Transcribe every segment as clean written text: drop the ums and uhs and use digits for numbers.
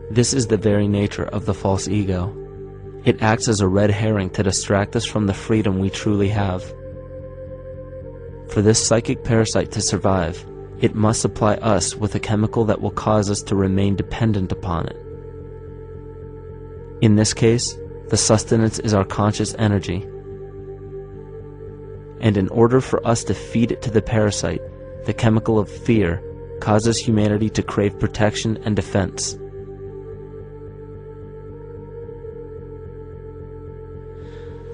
This is the very nature of the false ego. It acts as a red herring to distract us from the freedom we truly have. For this psychic parasite to survive, it must supply us with a chemical that will cause us to remain dependent upon it. In this case, the sustenance is our conscious energy. And in order for us to feed it to the parasite, the chemical of fear causes humanity to crave protection and defense.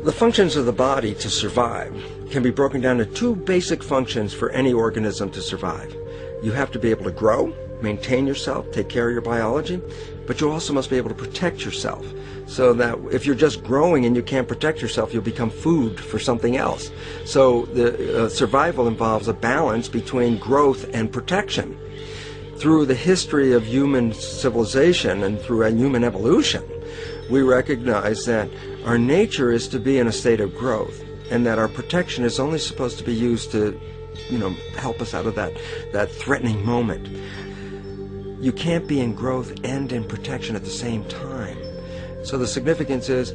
The functions of the body to survive can be broken down to two basic functions for any organism to survive. You have to be able to grow, maintain yourself, take care of your biology, but you also must be able to protect yourself, so that if you're just growing and you can't protect yourself, you'll become food for something else. So the survival involves a balance between growth and protection. Through the history of human civilization and through human evolution, we recognize that our nature is to be in a state of growth, and that our protection is only supposed to be used to, help us out of that threatening moment. You can't be in growth and in protection at the same time. So the significance is,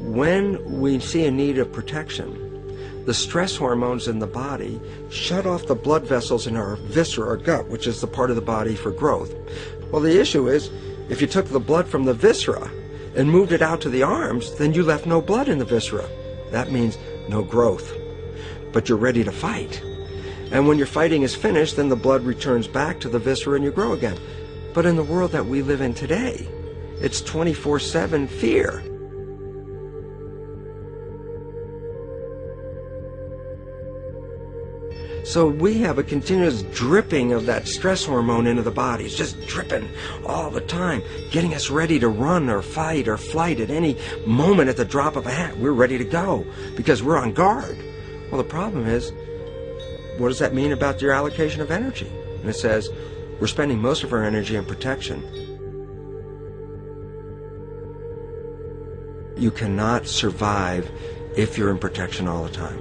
when we see a need of protection, the stress hormones in the body shut off the blood vessels in our viscera, our gut, which is the part of the body for growth. Well, the issue is, if you took the blood from the viscera and moved it out to the arms, then you left no blood in the viscera. That means no growth. But you're ready to fight. And when your fighting is finished, then the blood returns back to the viscera and you grow again. But in the world that we live in today, it's 24/7 fear. So we have a continuous dripping of that stress hormone into the body. It's just dripping all the time, getting us ready to run or fight or flight at any moment. At the drop of a hat, we're ready to go because we're on guard. Well, the problem is, what does that mean about your allocation of energy? And it says, we're spending most of our energy in protection. You cannot survive if you're in protection all the time.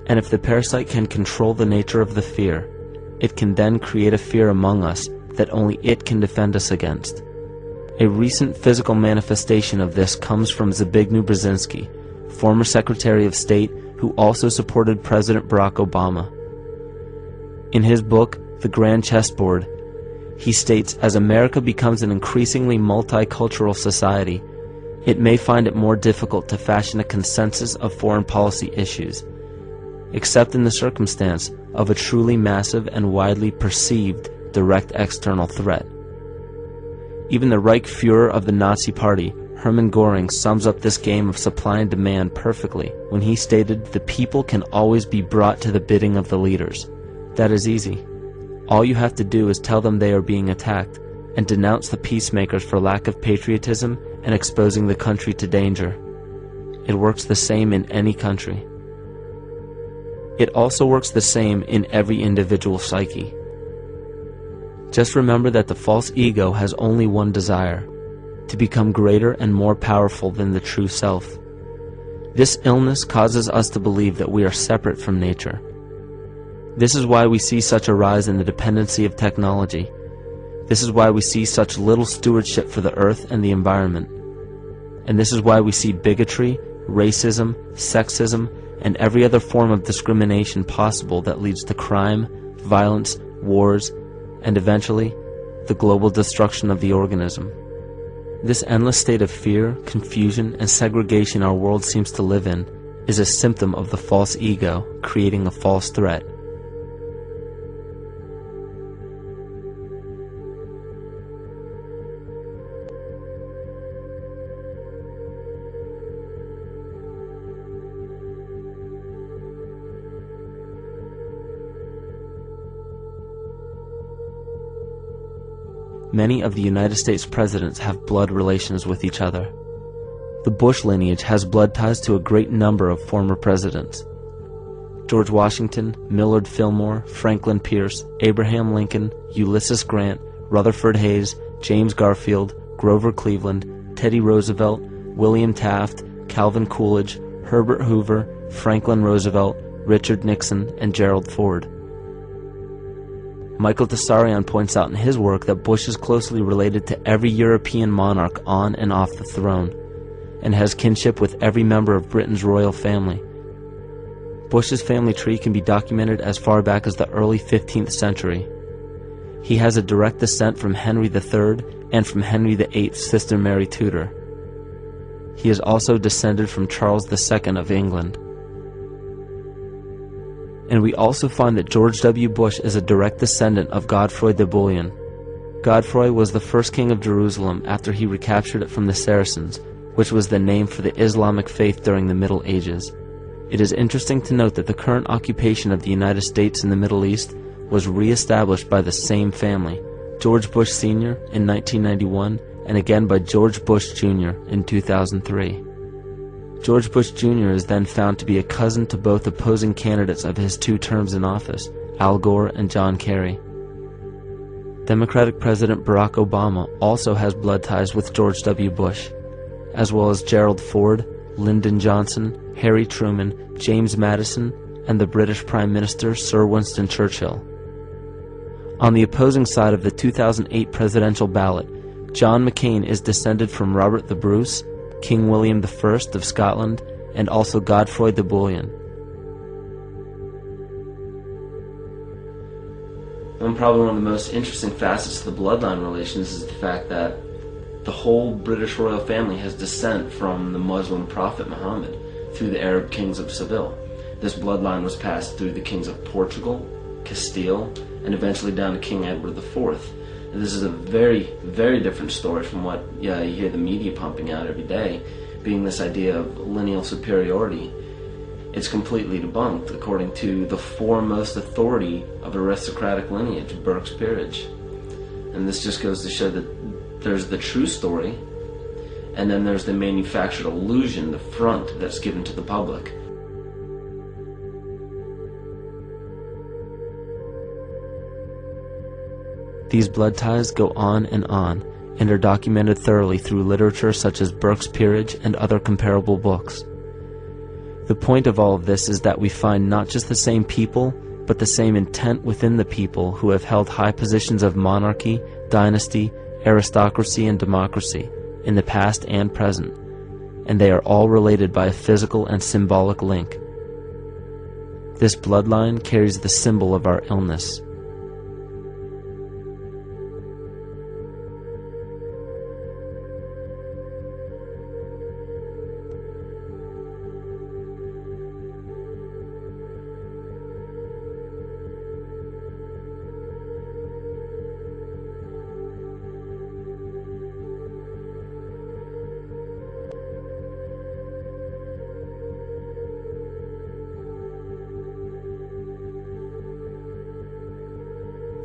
And if the parasite can control the nature of the fear, it can then create a fear among us that only it can defend us against. A recent physical manifestation of this comes from Zbigniew Brzezinski, former Secretary of State who also supported President Barack Obama. In his book, The Grand Chessboard, he states, as America becomes an increasingly multicultural society, it may find it more difficult to fashion a consensus of foreign policy issues, except in the circumstance of a truly massive and widely perceived direct external threat. Even the Reichsfuhrer of the Nazi Party, Hermann Göring, sums up this game of supply and demand perfectly when he stated, "The people can always be brought to the bidding of the leaders." That is easy. All you have to do is tell them they are being attacked and denounce the peacemakers for lack of patriotism and exposing the country to danger. It works the same in any country. It also works the same in every individual psyche. Just remember that the false ego has only one desire: to become greater and more powerful than the true self. This illness causes us to believe that we are separate from nature. This is why we see such a rise in the dependency of technology. This is why we see such little stewardship for the earth and the environment. And this is why we see bigotry, racism, sexism, and every other form of discrimination possible that leads to crime, violence, wars, and eventually, the global destruction of the organism. This endless state of fear, confusion, and segregation our world seems to live in is a symptom of the false ego creating a false threat. Many of the United States presidents have blood relations with each other. The Bush lineage has blood ties to a great number of former presidents. George Washington, Millard Fillmore, Franklin Pierce, Abraham Lincoln, Ulysses Grant, Rutherford Hayes, James Garfield, Grover Cleveland, Teddy Roosevelt, William Taft, Calvin Coolidge, Herbert Hoover, Franklin Roosevelt, Richard Nixon, and Gerald Ford. Michael Tessarion points out in his work that Bush is closely related to every European monarch on and off the throne, and has kinship with every member of Britain's royal family. Bush's family tree can be documented as far back as the early 15th century. He has a direct descent from Henry III and from Henry VIII's sister Mary Tudor. He is also descended from Charles II of England. And we also find that George W. Bush is a direct descendant of Godfrey de Bouillon. Godfrey was the first king of Jerusalem after he recaptured it from the Saracens, which was the name for the Islamic faith during the Middle Ages. It is interesting to note that the current occupation of the United States in the Middle East was re-established by the same family, George Bush Sr. in 1991, and again by George Bush Jr. in 2003. George Bush Jr. is then found to be a cousin to both opposing candidates of his 2 terms in office, Al Gore and John Kerry. Democratic President Barack Obama also has blood ties with George W. Bush, as well as Gerald Ford, Lyndon Johnson, Harry Truman, James Madison, and the British Prime Minister Sir Winston Churchill. On the opposing side of the 2008 presidential ballot, John McCain is descended from Robert the Bruce, King William I of Scotland, and also Godfrey de Bouillon. Probably one of the most interesting facets of the bloodline relations is the fact that the whole British royal family has descent from the Muslim prophet Muhammad through the Arab kings of Seville. This bloodline was passed through the kings of Portugal, Castile, and eventually down to King Edward IV. And this is a very, very different story from what you hear the media pumping out every day, being this idea of lineal superiority. It's completely debunked according to the foremost authority of aristocratic lineage, Burke's peerage. And this just goes to show that there's the true story, and then there's the manufactured illusion, the front that's given to the public. These blood ties go on and are documented thoroughly through literature such as Burke's Peerage and other comparable books. The point of all of this is that we find not just the same people, but the same intent within the people who have held high positions of monarchy, dynasty, aristocracy, and democracy in the past and present, and they are all related by a physical and symbolic link. This bloodline carries the symbol of our illness.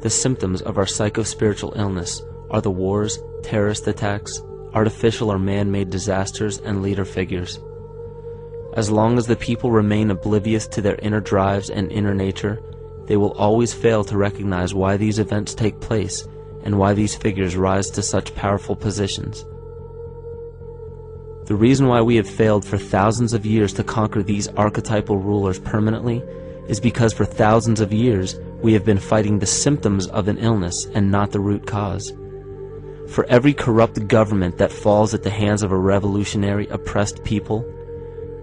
The symptoms of our psycho-spiritual illness are the wars, terrorist attacks, artificial or man-made disasters, and leader figures. As long as the people remain oblivious to their inner drives and inner nature, they will always fail to recognize why these events take place and why these figures rise to such powerful positions. The reason why we have failed for thousands of years to conquer these archetypal rulers permanently is because for thousands of years we have been fighting the symptoms of an illness and not the root cause. For every corrupt government that falls at the hands of a revolutionary, oppressed people,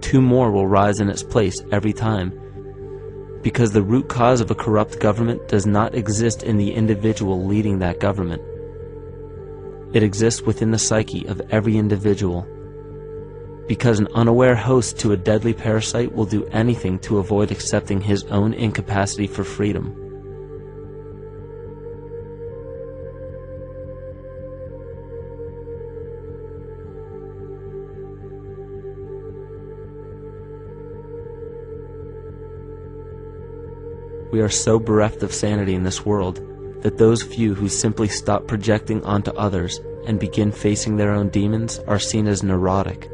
2 more will rise in its place every time, because the root cause of a corrupt government does not exist in the individual leading that government. It exists within the psyche of every individual, because an unaware host to a deadly parasite will do anything to avoid accepting his own incapacity for freedom. We are so bereft of sanity in this world that those few who simply stop projecting onto others and begin facing their own demons are seen as neurotic.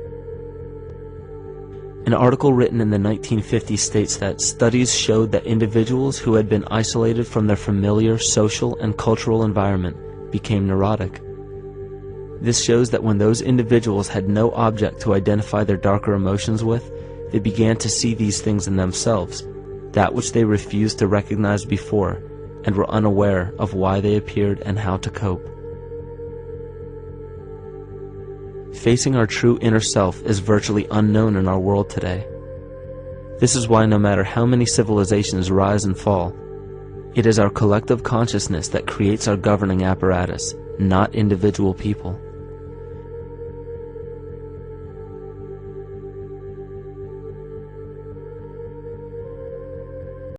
An article written in the 1950s states that studies showed that individuals who had been isolated from their familiar social and cultural environment became neurotic. This shows that when those individuals had no object to identify their darker emotions with, they began to see these things in themselves, that which they refused to recognize before, and were unaware of why they appeared and how to cope. Facing our true inner self is virtually unknown in our world today. This is why no matter how many civilizations rise and fall, it is our collective consciousness that creates our governing apparatus, not individual people.